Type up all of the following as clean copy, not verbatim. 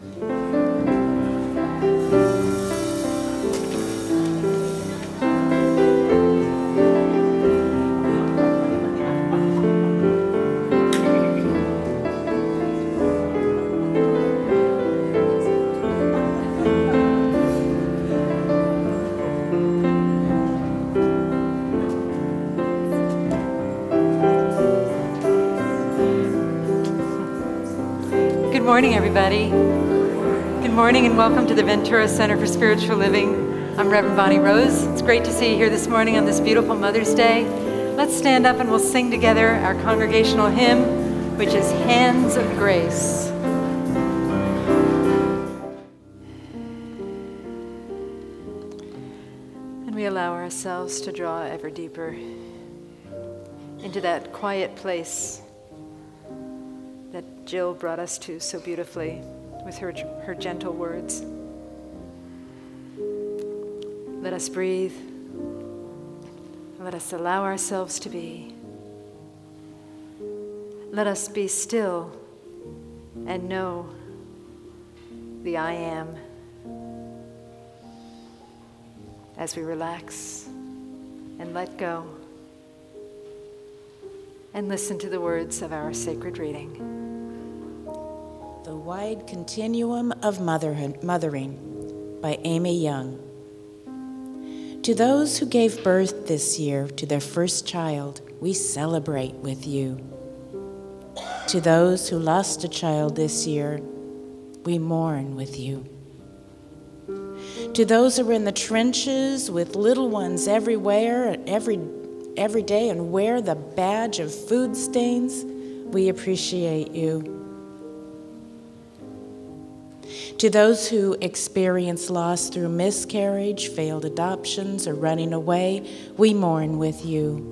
Good morning, everybody. Good morning and welcome to the Ventura Center for Spiritual Living. I'm Reverend Bonnie Rose. It's great to see you here this morning on this beautiful Mother's Day. Let's stand up and we'll sing together our congregational hymn, which is Hands of Grace. And we allow ourselves to draw ever deeper into that quiet place that Jill brought us to so beautifully with her gentle words. Let us breathe. Let us allow ourselves to be. Let us be still and know the I am as we relax and let go and listen to the words of our sacred reading. The Wide Continuum of Mothering by Amy Young. To those who gave birth this year to their first child, we celebrate with you. To those who lost a child this year, we mourn with you. To those who are in the trenches with little ones everywhere, every day and wear the badge of food stains, we appreciate you. To those who experience loss through miscarriage, failed adoptions, or running away, we mourn with you.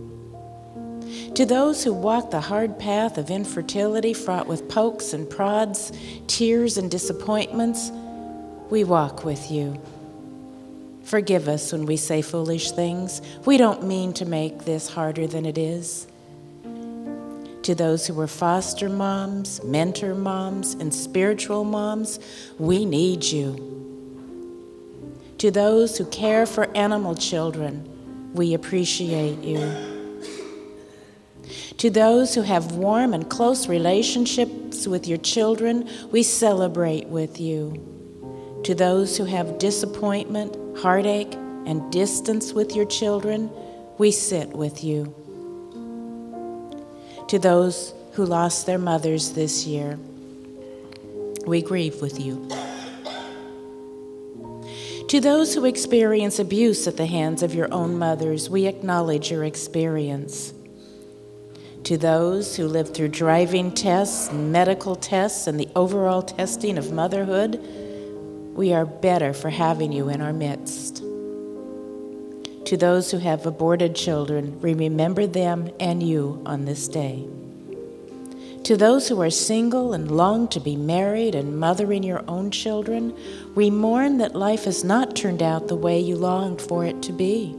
To those who walk the hard path of infertility fraught with pokes and prods, tears and disappointments, we walk with you. Forgive us when we say foolish things. We don't mean to make this harder than it is. To those who are foster moms, mentor moms, and spiritual moms, we need you. To those who care for animal children, we appreciate you. To those who have warm and close relationships with your children, we celebrate with you. To those who have disappointment, heartache, and distance with your children, we sit with you. To those who lost their mothers this year, we grieve with you. To those who experience abuse at the hands of your own mothers, we acknowledge your experience. To those who live through driving tests, medical tests, and the overall testing of motherhood, we are better for having you in our midst. To those who have aborted children, we remember them and you on this day. To those who are single and long to be married and mothering your own children, we mourn that life has not turned out the way you longed for it to be.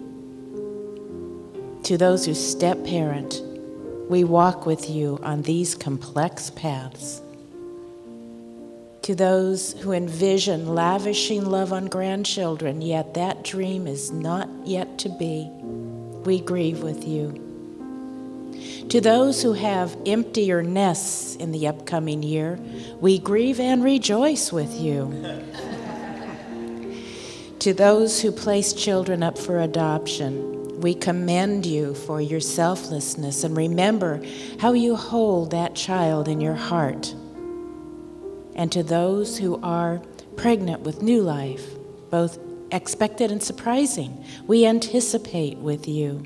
To those who step-parent, we walk with you on these complex paths. To those who envision lavishing love on grandchildren, yet that dream is not yet to be, we grieve with you. To those who have emptier nests in the upcoming year, we grieve and rejoice with you. To those who place children up for adoption, we commend you for your selflessness and remember how you hold that child in your heart. And to those who are pregnant with new life, both expected and surprising, we anticipate with you.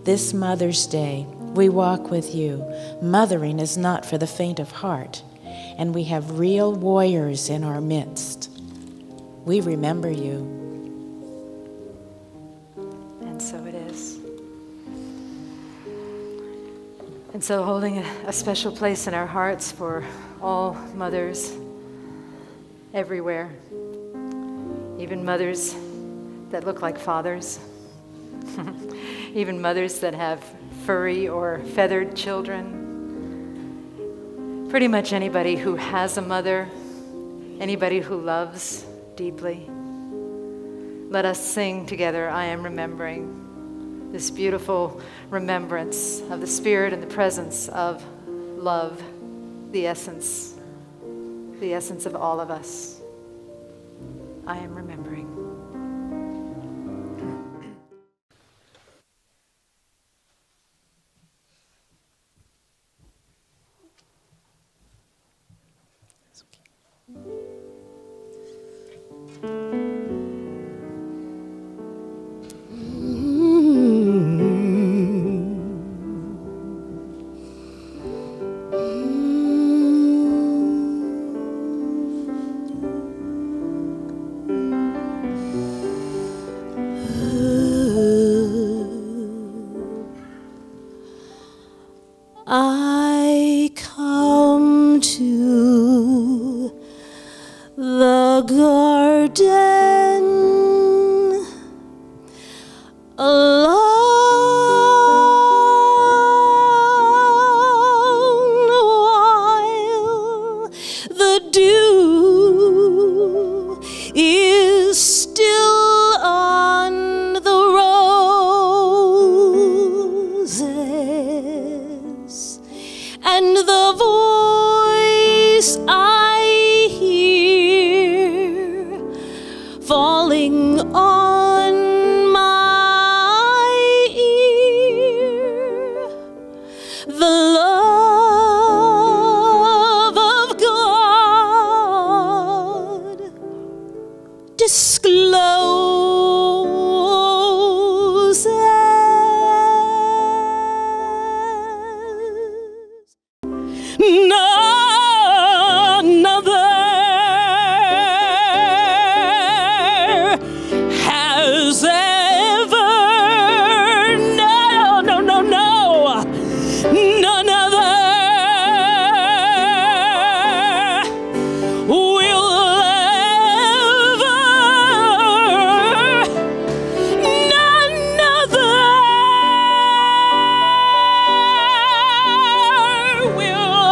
This Mother's Day, we walk with you. Mothering is not for the faint of heart, and we have real warriors in our midst. We remember you. And so it is. And so holding a special place in our hearts for all mothers everywhere, even mothers that look like fathers, even mothers that have furry or feathered children. Pretty much anybody who has a mother Anybody who loves deeply. Let us sing together, I am remembering. This beautiful remembrance of the spirit and the presence of love, the essence of all of us. I am remembering. I come to the garden alone while the dew is still on the roses, and the voice I hear falling on my ear, the love of God discloses. None other has ever, no, none other will ever, none other will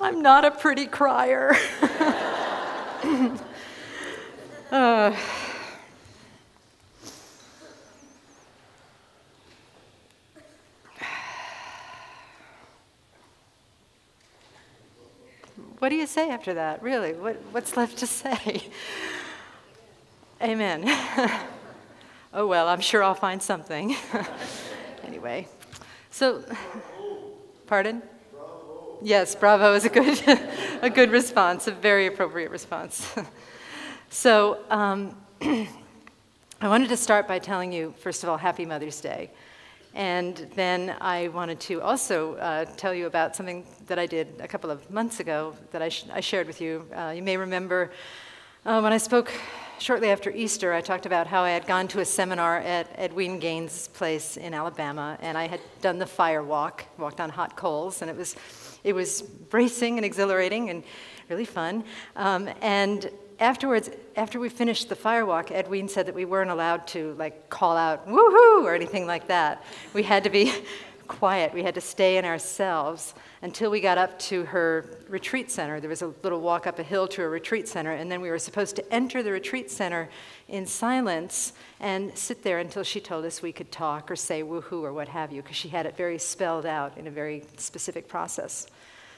I'm not a pretty crier. What do you say after that, really? What's left to say? Amen. Oh, well, I'm sure I'll find something. Anyway, so, pardon? Bravo. Yes, bravo is a good response, a very appropriate response. So, I wanted to start by telling you, first of all, Happy Mother's Day. And then I wanted to also tell you about something that I did a couple of months ago that I shared with you. You may remember when I spoke shortly after Easter, I talked about how I had gone to a seminar at Edwin Gaines' place in Alabama, and I had done the fire walk, walked on hot coals, and it was bracing and exhilarating and really fun. And afterwards, after we finished the fire walk, Edwin said that we weren't allowed to like call out woohoo or anything like that. We had to be quiet. We had to stay in ourselves until we got up to her retreat center. There was a little walk up a hill to a retreat center, and then we were supposed to enter the retreat center in silence and sit there until she told us we could talk or say woohoo or what have you, because she had it very spelled out in a very specific process.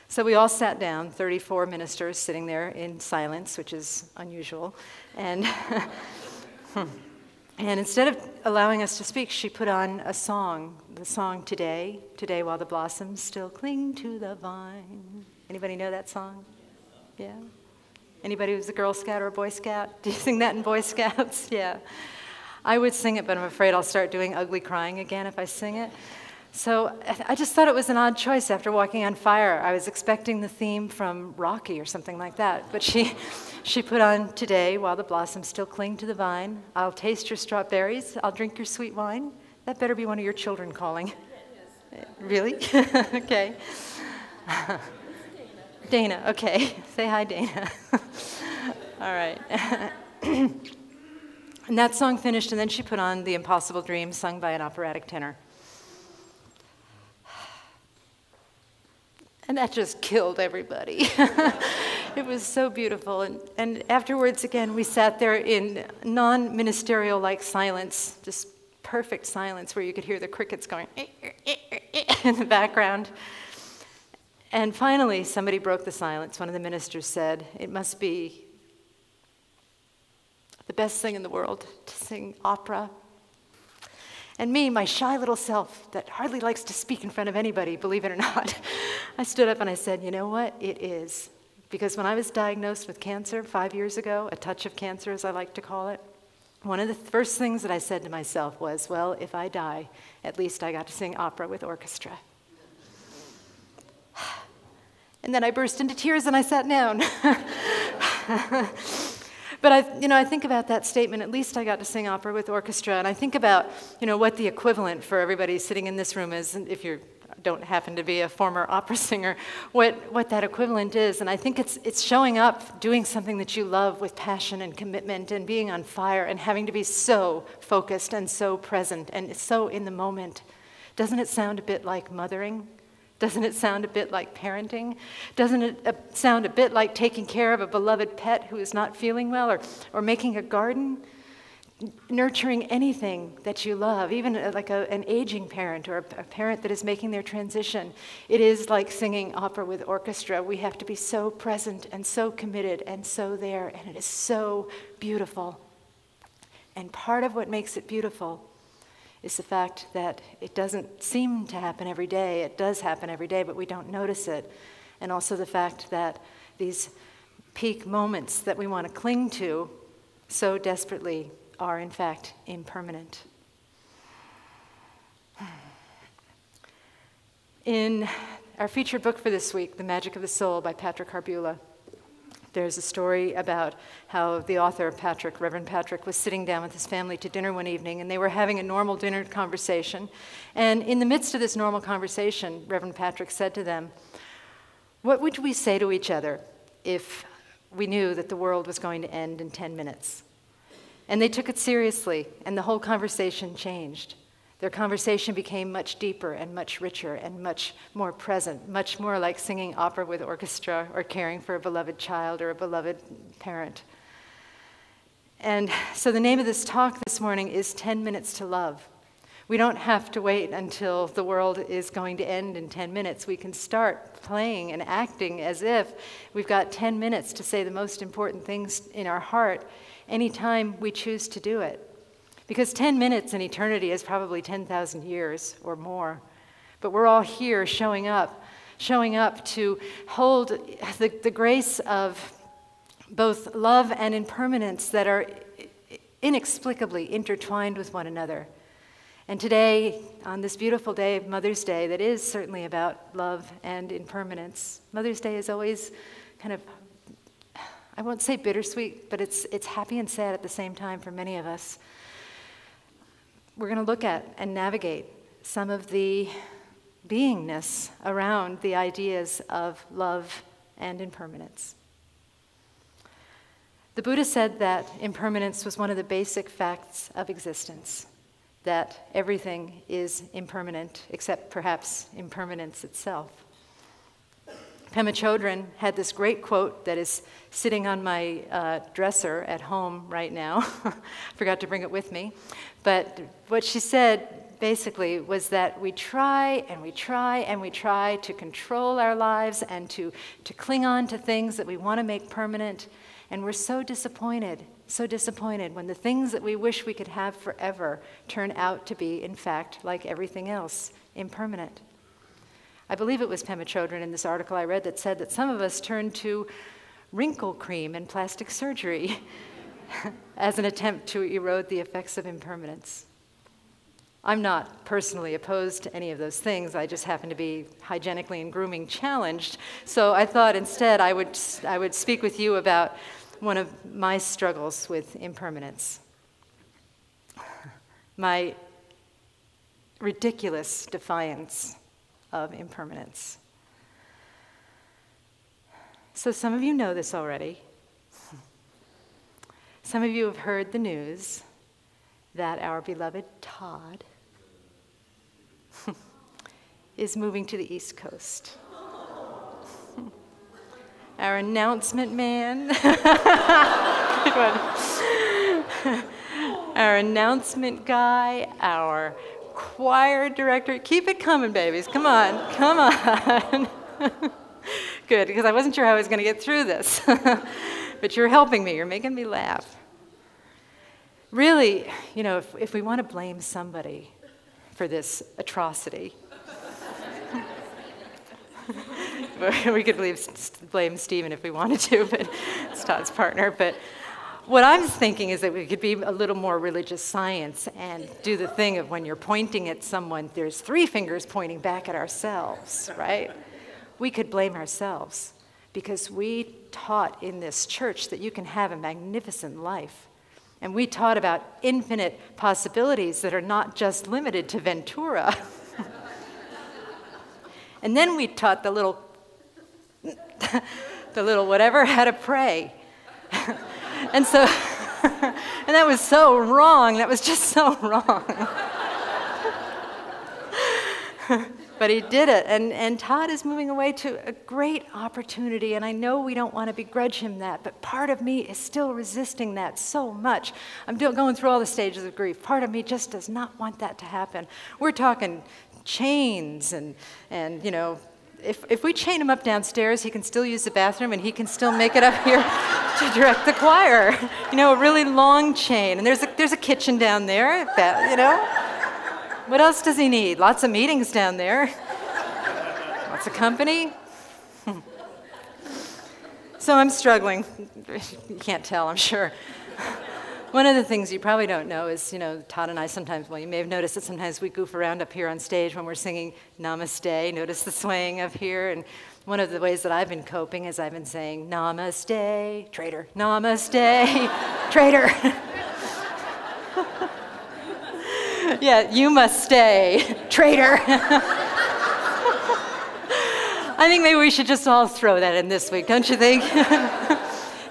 So we all sat down, 34 ministers sitting there in silence, which is unusual. And, and instead of allowing us to speak, she put on a song, the song Today, Today While the Blossoms Still Cling to the Vine. Anybody know that song? Yeah? Anybody who's a Girl Scout or a Boy Scout? Do you sing that in Boy Scouts? Yeah. I would sing it, but I'm afraid I'll start doing ugly crying again if I sing it. So I just thought it was an odd choice after Walking on Fire. I was expecting the theme from Rocky or something like that, but she put on Today While the Blossoms Still Cling to the Vine. I'll taste your strawberries. I'll drink your sweet wine. That better be one of your children calling. Really? Okay. Dana, okay. Say hi, Dana. All right. And that song finished, and then she put on The Impossible Dream, sung by an operatic tenor. And that just killed everybody. It was so beautiful. And afterwards, again, we sat there in non-ministerial-like silence, just perfect silence where you could hear the crickets going in the background. And finally, somebody broke the silence. One of the ministers said, "It must be the best thing in the world to sing opera." And me, my shy little self that hardly likes to speak in front of anybody, believe it or not, I stood up and I said, "You know what? It is." Because when I was diagnosed with cancer 5 years ago, a touch of cancer as I like to call it, one of the first things that I said to myself was, well, if I die, at least I got to sing opera with orchestra. And then I burst into tears and I sat down. But I think about that statement, at least I got to sing opera with orchestra, and I think about, what the equivalent for everybody sitting in this room is, and if you don't happen to be a former opera singer, what that equivalent is. And I think it's showing up, doing something that you love with passion and commitment and being on fire and having to be so focused and so present and so in the moment. Doesn't it sound a bit like mothering? Doesn't it sound a bit like parenting? Doesn't it sound a bit like taking care of a beloved pet who is not feeling well, or making a garden? Nurturing anything that you love, even like an aging parent or a parent that is making their transition. It is like singing opera with orchestra. We have to be so present and so committed and so there, and it is so beautiful. And part of what makes it beautiful is the fact that it doesn't seem to happen every day. It does happen every day, but we don't notice it. And also the fact that these peak moments that we want to cling to so desperately are in fact impermanent. In our featured book for this week, The Magic of the Soul by Patrick Harbula, there's a story about how the author, Patrick, Reverend Patrick, was sitting down with his family to dinner one evening, and they were having a normal dinner conversation. And in the midst of this normal conversation, Reverend Patrick said to them, "What would we say to each other if we knew that the world was going to end in 10 minutes?" And they took it seriously, and the whole conversation changed. Their conversation became much deeper and much richer and much more present, much more like singing opera with orchestra or caring for a beloved child or a beloved parent. And so the name of this talk this morning is 10 Minutes to Love. We don't have to wait until the world is going to end in 10 minutes. We can start playing and acting as if we've got 10 minutes to say the most important things in our heart anytime we choose to do it. Because 10 minutes in eternity is probably 10,000 years or more. But we're all here showing up to hold the grace of both love and impermanence that are inexplicably intertwined with one another. And today, on this beautiful day of Mother's Day, that is certainly about love and impermanence, Mother's Day is always kind of, I won't say bittersweet, but it's happy and sad at the same time for many of us. We're going to look at and navigate some of the beingness around the ideas of love and impermanence. The Buddha said that impermanence was one of the basic facts of existence, that everything is impermanent except perhaps impermanence itself. Pema Chodron had this great quote that is sitting on my dresser at home right now. Forgot to bring it with me. But what she said basically was that we try and we try and we try to control our lives and to cling on to things that we want to make permanent. And we're so disappointed when the things that we wish we could have forever turn out to be, in fact, like everything else, impermanent. I believe it was Pema Chodron in this article I read that said that some of us turn to wrinkle cream and plastic surgery as an attempt to erode the effects of impermanence. I'm not personally opposed to any of those things. I just happen to be hygienically and grooming challenged. So I thought instead I would speak with you about one of my struggles with impermanence. My ridiculous defiance of impermanence. So some of you know this already. Some of you have heard the news that our beloved Todd is moving to the East Coast. Our announcement man, our announcement guy, our choir director. Keep it coming, babies. Come on, come on. Good, because I wasn't sure how I was going to get through this. But you're helping me. You're making me laugh. Really, you know, if we want to blame somebody for this atrocity, we could blame Stephen if we wanted to, but it's Todd's partner. But what I'm thinking is that we could be a little more religious science and do the thing of when you're pointing at someone, there's 3 fingers pointing back at ourselves, right? We could blame ourselves because we taught in this church that you can have a magnificent life. And we taught about infinite possibilities that are not just limited to Ventura. And then we taught the little whatever how to pray. And so, and that was so wrong. That was just so wrong. But he did it, and Todd is moving away to a great opportunity, and I know we don't want to begrudge him that, but part of me is still resisting that so much. I'm going through all the stages of grief. Part of me just does not want that to happen. We're talking chains, and you know, if we chain him up downstairs, he can still use the bathroom, and he can still make it up here to direct the choir. You know, a really long chain, and there's a kitchen down there, you know. What else does he need? Lots of meetings down there. Lots of company. So I'm struggling. You can't tell, I'm sure. One of the things you probably don't know is, you know, Todd and I sometimes, well, you may have noticed that sometimes we goof around up here on stage when we're singing Namaste. Notice the swaying up here. And one of the ways that I've been coping is I've been saying, Namaste, traitor. Namaste, traitor. Yeah, you must stay, traitor. I think maybe we should just all throw that in this week, don't you think?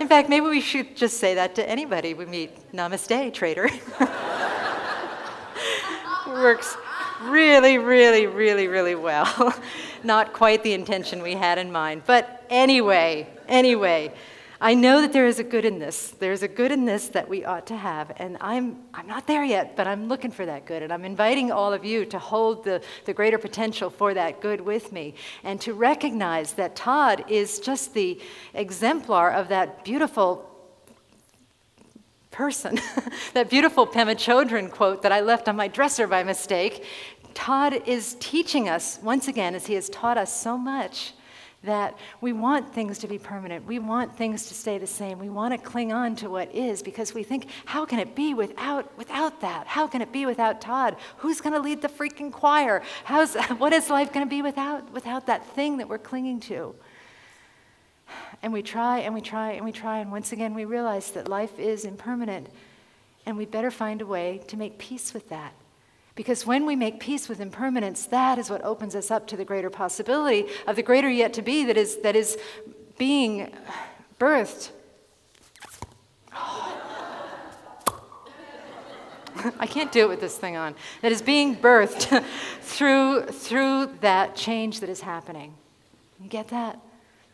In fact, maybe we should just say that to anybody we meet. Namaste, traitor. Works really, really, really, really well. Not quite the intention we had in mind. But anyway, I know that there is a good in this. There's a good in this that we ought to have, and I'm not there yet, but I'm looking for that good, and I'm inviting all of you to hold the greater potential for that good with me, and to recognize that Todd is just the exemplar of that beautiful person, that beautiful Pema Chodron quote that I left on my dresser by mistake. Todd is teaching us, once again, as he has taught us so much, that we want things to be permanent. We want things to stay the same. We want to cling on to what is because we think, how can it be without that? How can it be without Todd? Who's going to lead the freaking choir? What is life going to be without that thing that we're clinging to? And we try, and we try, and we try, and once again we realize that life is impermanent, and we better find a way to make peace with that. Because when we make peace with impermanence, that is what opens us up to the greater possibility of the greater yet to be that is being birthed. I can't do it with this thing on. That is being birthed through that change that is happening. You get that?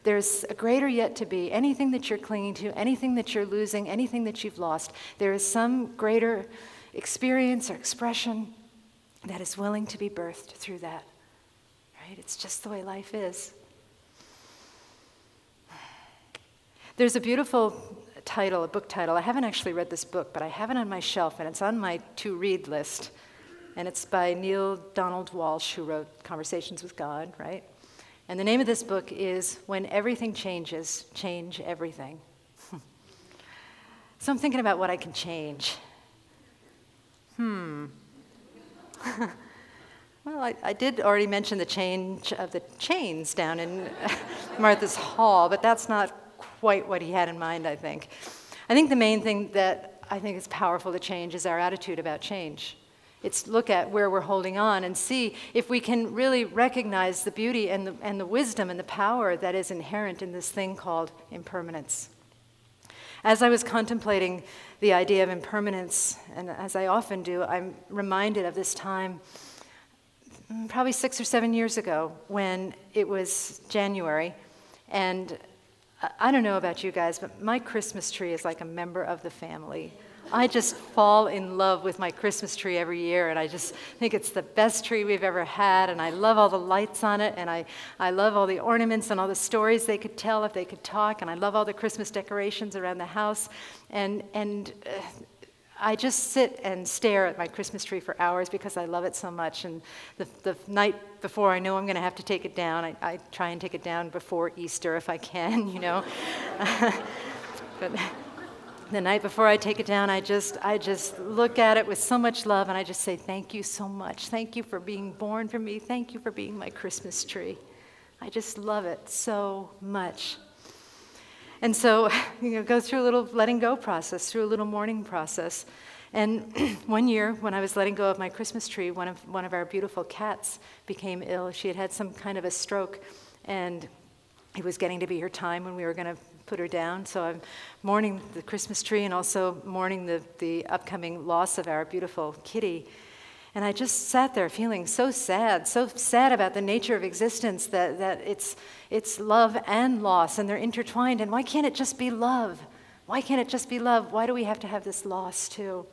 There's a greater yet to be. Anything that you're clinging to, anything that you're losing, anything that you've lost, there is some greater experience or expression that is willing to be birthed through that, right? It's just the way life is. There's a beautiful title, a book title. I haven't actually read this book, but I have it on my shelf, and it's on my to-read list. And it's by Neil Donald Walsh, who wrote Conversations with God, right? And the name of this book is When Everything Changes, Change Everything. So I'm thinking about what I can change. Well, I did already mention the change of the chains down in Martha's Hall, but that's not quite what he had in mind, I think. I think the main thing that I think is powerful to change is our attitude about change. It's look at where we're holding on and see if we can really recognize the beauty and the wisdom and the power that is inherent in this thing called impermanence. As I was contemplating the idea of impermanence, and as I often do, I'm reminded of this time probably 6 or 7 years ago when it was January, and I don't know about you guys, but my Christmas tree is like a member of the family. I just fall in love with my Christmas tree every year, and I just think it's the best tree we've ever had, and I love all the lights on it, and I love all the ornaments and all the stories they could tell if they could talk, and I love all the Christmas decorations around the house, and I just sit and stare at my Christmas tree for hours because I love it so much. And the night before I know I'm going to have to take it down, I try and take it down before Easter if I can, you know. But the night before I take it down, I just look at it with so much love, and I just say, thank you so much. Thank you for being born for me. Thank you for being my Christmas tree. I just love it so much. And so, go through a little letting go process, through a little mourning process. And one year, when I was letting go of my Christmas tree, one of our beautiful cats became ill. She had had some kind of a stroke, and it was getting to be her time when we were going to put her down. So I'm mourning the Christmas tree and also mourning the upcoming loss of our beautiful kitty. And I just sat there feeling so sad about the nature of existence, that it's love and loss, and they're intertwined. And why can't it just be love? Why can't it just be love? Why do we have to have this loss too?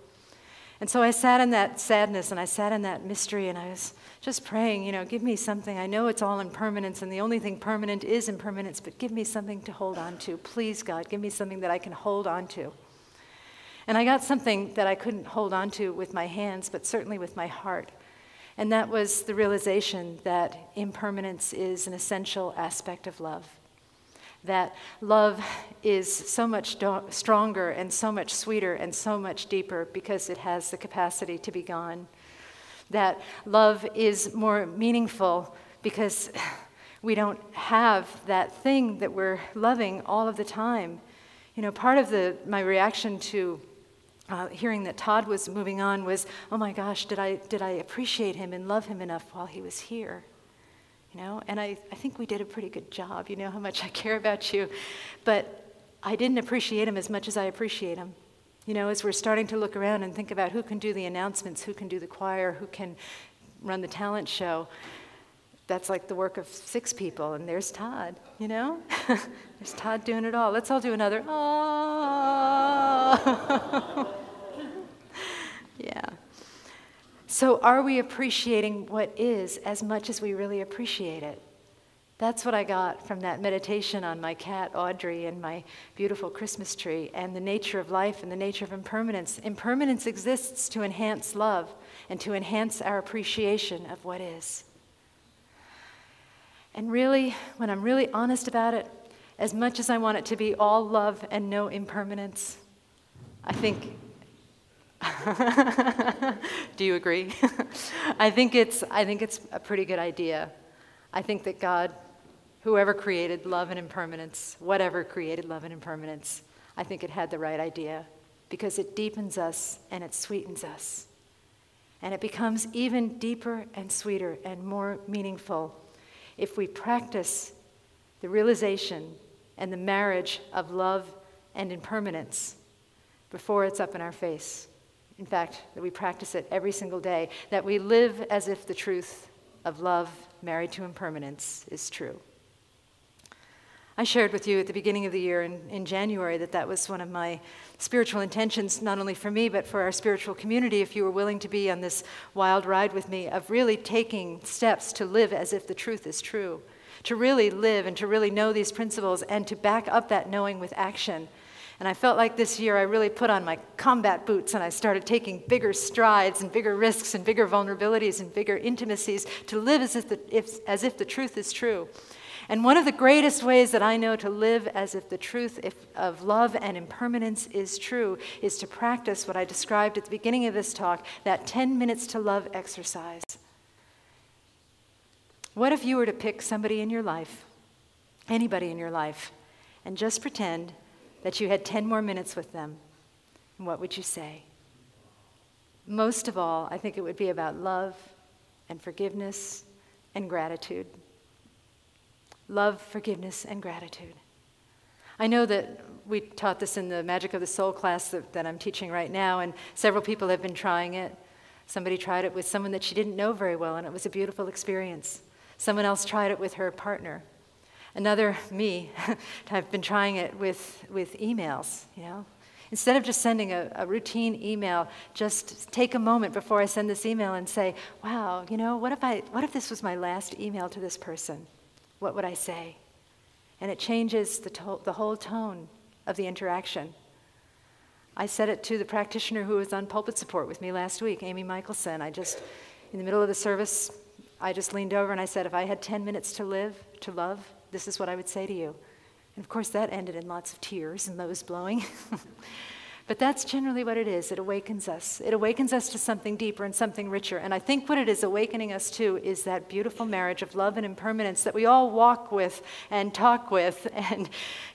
And so I sat in that sadness, and I sat in that mystery, and I was just praying, give me something. I know it's all impermanence, and the only thing permanent is impermanence, but give me something to hold on to. Please, God, give me something that I can hold on to. And I got something that I couldn't hold on to with my hands, but certainly with my heart. And that was the realization that impermanence is an essential aspect of love. That love is so much stronger and so much sweeter and so much deeper because it has the capacity to be gone. That love is more meaningful because we don't have that thing that we're loving all of the time. Part of my reaction to hearing that Todd was moving on was, oh my gosh, did I appreciate him and love him enough while he was here? And I think we did a pretty good job. You know how much I care about you. But I didn't appreciate him as much as I appreciate him. As we're starting to look around and think about who can do the announcements, who can do the choir, who can run the talent show, that's like the work of 6 people, and there's Todd, There's Todd doing it all. Let's all do another, oh. Yeah. So are we appreciating what is as much as we really appreciate it? That's what I got from that meditation on my cat, Audrey, and my beautiful Christmas tree, and the nature of life and the nature of impermanence. Impermanence exists to enhance love and to enhance our appreciation of what is. And really, when I'm really honest about it, as much as I want it to be all love and no impermanence, I think, do you agree? I think it's a pretty good idea. I think that God, whoever created love and impermanence, whatever created love and impermanence, I think it had the right idea, because it deepens us and it sweetens us. And it becomes even deeper and sweeter and more meaningful if we practice the realization and the marriage of love and impermanence before it's up in our face. In fact, that we practice it every single day, that we live as if the truth of love married to impermanence is true. I shared with you at the beginning of the year in January that was one of my spiritual intentions, not only for me, but for our spiritual community, if you were willing to be on this wild ride with me, of really taking steps to live as if the truth is true, to really live and to really know these principles and to back up that knowing with action. And I felt like this year I really put on my combat boots and I started taking bigger strides and bigger risks and bigger vulnerabilities and bigger intimacies to live as if the truth is true. And one of the greatest ways that I know to live as if the truth of love and impermanence is true is to practice what I described at the beginning of this talk, that 10 minutes to love exercise. What if you were to pick somebody in your life, anybody in your life, and just pretend that you had 10 more minutes with them? What would you say? Most of all, I think it would be about love and forgiveness and gratitude. Love, forgiveness, and gratitude. I know that we taught this in the Magic of the Soul class that I'm teaching right now, and several people have been trying it. Somebody tried it with someone that she didn't know very well, and it was a beautiful experience. Someone else tried it with her partner. Another, me, I've been trying it with emails, you know. Instead of just sending a routine email, just take a moment before I send this email and say, wow, you know, what if this was my last email to this person? What would I say? And it changes the whole tone of the interaction. I said it to the practitioner who was on pulpit support with me last week, Amy Michelson. In the middle of the service, I just leaned over and I said, if I had 10 minutes to love, this is what I would say to you. And of course that ended in lots of tears and nose blowing. But that's generally what it is. It awakens us. It awakens us to something deeper and something richer. And I think what it is awakening us to is that beautiful marriage of love and impermanence that we all walk with and talk with and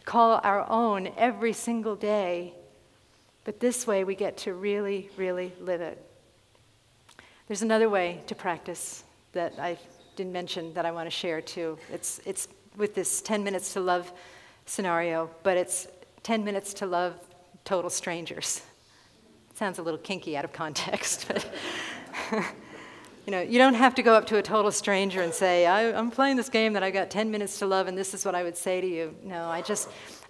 call our own every single day. But this way we get to really, really live it. There's another way to practice that I didn't mention that I want to share too. It's with this 10 minutes to love scenario, but it's 10 minutes to love total strangers. It sounds a little kinky out of context, but you know, you don't have to go up to a total stranger and say, I'm playing this game that I got 10 minutes to love and this is what I would say to you. No,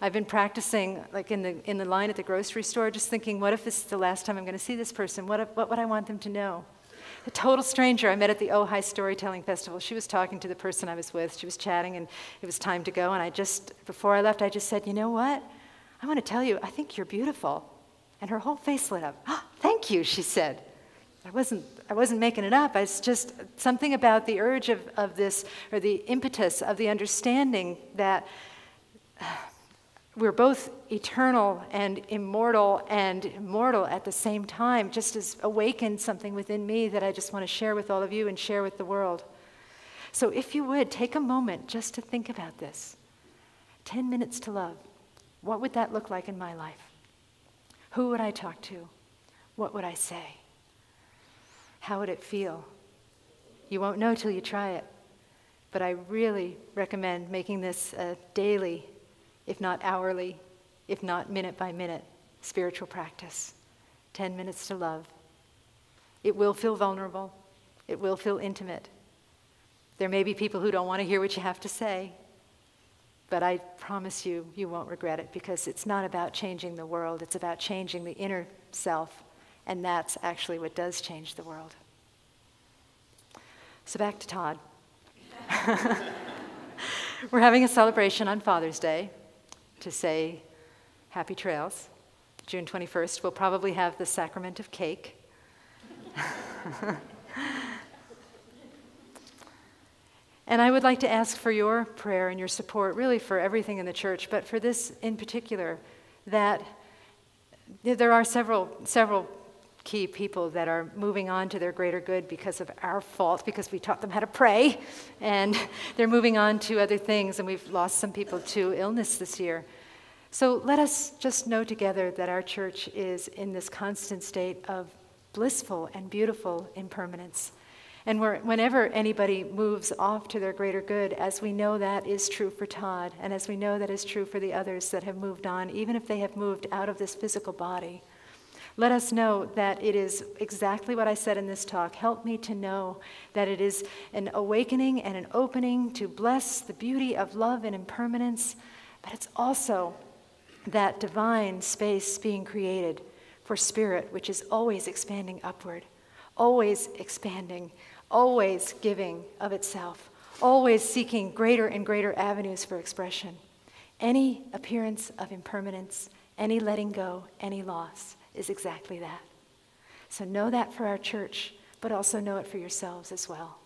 I've been practicing like in the line at the grocery store, just thinking, what if this is the last time I'm going to see this person? What would I want them to know? A total stranger I met at the Ojai Storytelling Festival. She was talking to the person I was with. She was chatting and it was time to go. And before I left, I just said, you know what? I want to tell you, I think you're beautiful. And her whole face lit up. Oh, thank you, she said. I wasn't making it up. It's just something about the urge of this, or the impetus of the understanding that we're both eternal and immortal and mortal at the same time, just has awakened something within me that I just want to share with all of you and share with the world. So if you would, take a moment just to think about this. 10 minutes to love. What would that look like in my life? Who would I talk to? What would I say? How would it feel? You won't know till you try it. But I really recommend making this a daily, if not hourly, if not minute by minute, spiritual practice. 10 minutes to love. It will feel vulnerable. It will feel intimate. There may be people who don't want to hear what you have to say. But I promise you, you won't regret it because it's not about changing the world. It's about changing the inner self. And that's actually what does change the world. So back to Todd. We're having a celebration on Father's Day to say happy trails. June 21st, we'll probably have the sacrament of cake. And I would like to ask for your prayer and your support, really for everything in the church, but for this in particular, that there are several key people that are moving on to their greater good because of our fault, because we taught them how to pray, and they're moving on to other things, and we've lost some people to illness this year. So let us just know together that our church is in this constant state of blissful and beautiful impermanence. And whenever anybody moves off to their greater good, as we know that is true for Todd, and as we know that is true for the others that have moved on, even if they have moved out of this physical body, let us know that it is exactly what I said in this talk. Help me to know that it is an awakening and an opening to bless the beauty of love and impermanence, but it's also that divine space being created for spirit, which is always expanding upward, always expanding, always giving of itself, always seeking greater and greater avenues for expression. Any appearance of impermanence, Any letting go, any loss is exactly that. So know that for our church, but also know it for yourselves as well.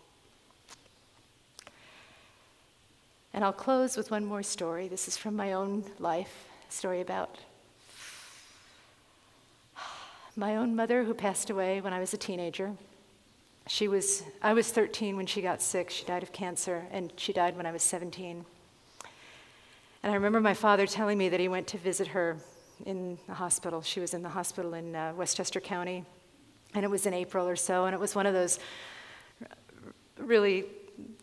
And I'll close with one more story. This is from my own life, a story about my own mother who passed away when I was a teenager. I was 13 when she got sick. She died of cancer, and she died when I was 17. And I remember my father telling me that he went to visit her in the hospital. She was in the hospital in Westchester County, and it was in April or so, and it was one of those really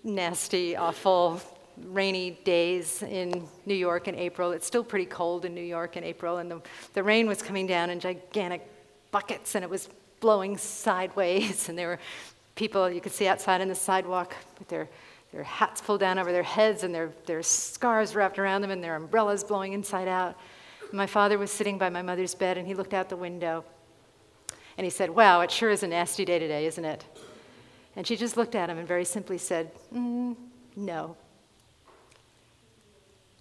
nasty, awful, rainy days in New York in April. It's still pretty cold in New York in April, and the rain was coming down in gigantic buckets, and it was blowing sideways, and there were people you could see outside on the sidewalk with their hats pulled down over their heads and their scarves wrapped around them and their umbrellas blowing inside out. And my father was sitting by my mother's bed, and he looked out the window, and he said, "Wow, it sure is a nasty day today, isn't it?" And she just looked at him and very simply said, "No.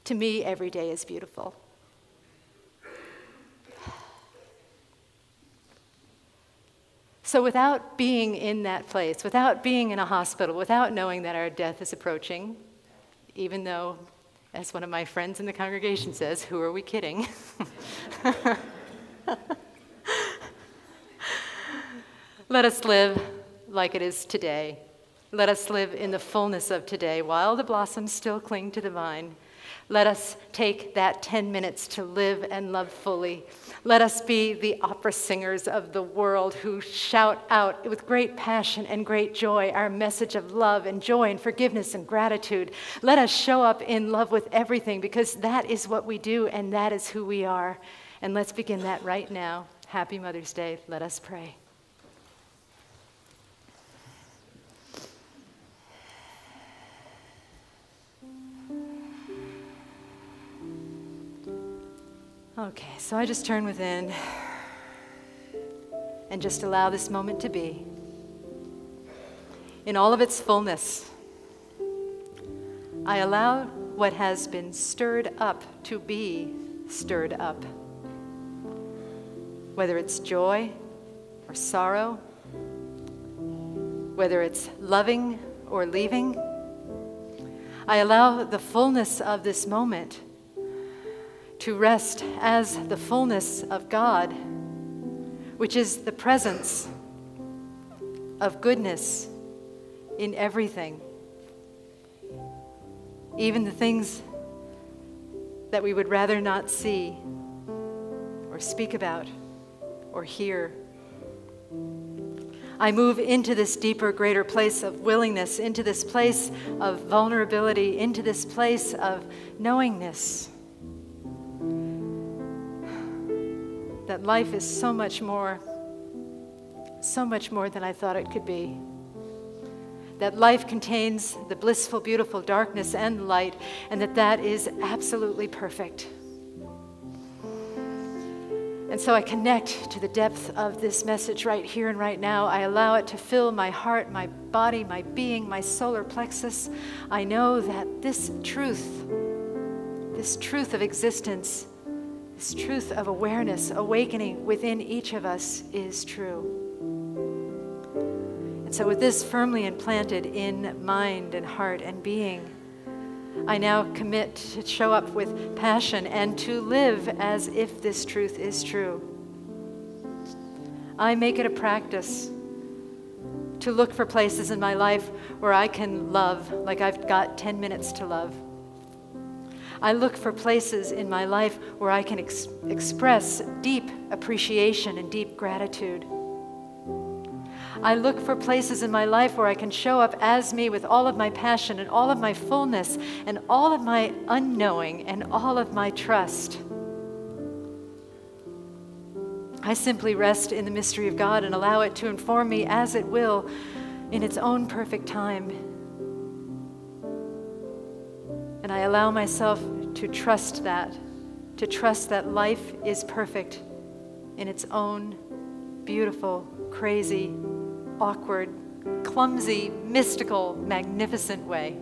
To me, every day is beautiful." So without being in that place, without being in a hospital, without knowing that our death is approaching, even though, as one of my friends in the congregation says, who are we kidding? Let us live like it is today. Let us live in the fullness of today while the blossoms still cling to the vine. Let us take that 10 minutes to live and love fully. Let us be the opera singers of the world who shout out with great passion and great joy our message of love and joy and forgiveness and gratitude. Let us show up in love with everything, because that is what we do and that is who we are. And let's begin that right now. Happy Mother's Day. Let us pray. Okay, so I just turn within and just allow this moment to be in all of its fullness. I allow what has been stirred up to be stirred up, whether it's joy or sorrow, whether it's loving or leaving. I allow the fullness of this moment to rest as the fullness of God, which is the presence of goodness in everything, even the things that we would rather not see or speak about or hear. I move into this deeper, greater place of willingness, into this place of vulnerability, into this place of knowingness that life is so much more than I thought it could be. That life contains the blissful, beautiful darkness and light, and that is absolutely perfect. And so I connect to the depth of this message right here and right now. I allow it to fill my heart, my body, my being, my solar plexus. I know that this truth of existence, this truth of awareness, awakening within each of us is true. And so with this firmly implanted in mind and heart and being, I now commit to show up with passion and to live as if this truth is true. I make it a practice to look for places in my life where I can love like I've got 10 minutes to love. I look for places in my life where I can express deep appreciation and deep gratitude. I look for places in my life where I can show up as me with all of my passion and all of my fullness and all of my unknowing and all of my trust. I simply rest in the mystery of God and allow it to inform me as it will in its own perfect time. And I allow myself to trust that life is perfect in its own beautiful, crazy, awkward, clumsy, mystical, magnificent way.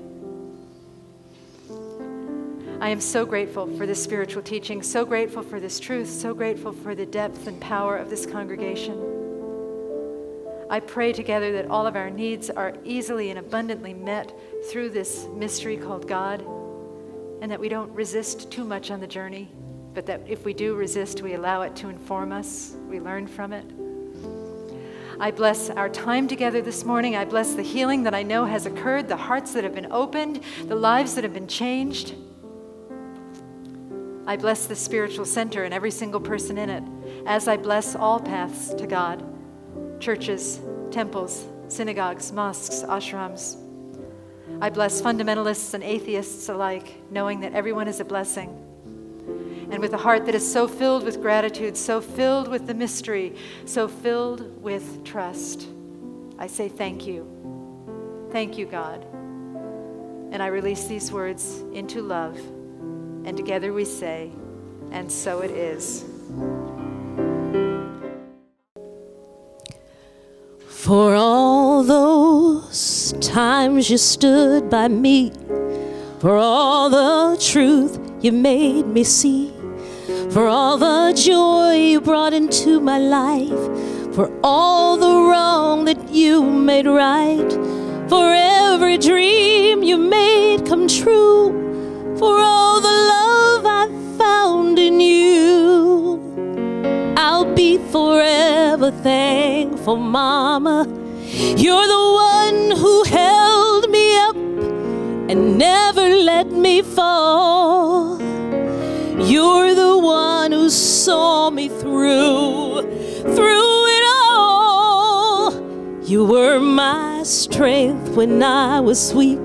I am so grateful for this spiritual teaching, so grateful for this truth, so grateful for the depth and power of this congregation. I pray together that all of our needs are easily and abundantly met through this mystery called God, and that we don't resist too much on the journey, but that if we do resist, we allow it to inform us, we learn from it. I bless our time together this morning. I bless the healing that I know has occurred, the hearts that have been opened, the lives that have been changed. I bless the spiritual center and every single person in it, as I bless all paths to God, churches, temples, synagogues, mosques, ashrams. I bless fundamentalists and atheists alike, knowing that everyone is a blessing. And with a heart that is so filled with gratitude, so filled with the mystery, so filled with trust, I say thank you. Thank you, God. And I release these words into love. And together we say, and so it is. For all those times you stood by me, for all the truth you made me see, for all the joy you brought into my life, for all the wrong that you made right, for every dream you made come true, for all the love I found in you. I'll be forever thankful, Mama. You're the one who held me up and never let me fall. You're the one who saw me through it all. You were my strength when I was weak.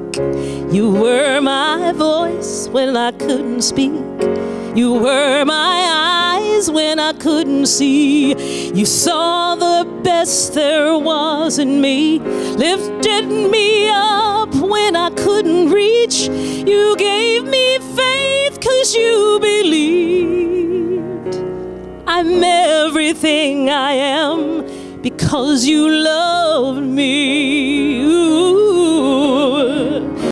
You were my voice when I couldn't speak. You were my eyes when I couldn't see. You saw the best there was in me, lifted me up when I couldn't reach. You gave me faith 'cause you believed. I'm everything I am because you loved me. Ooh.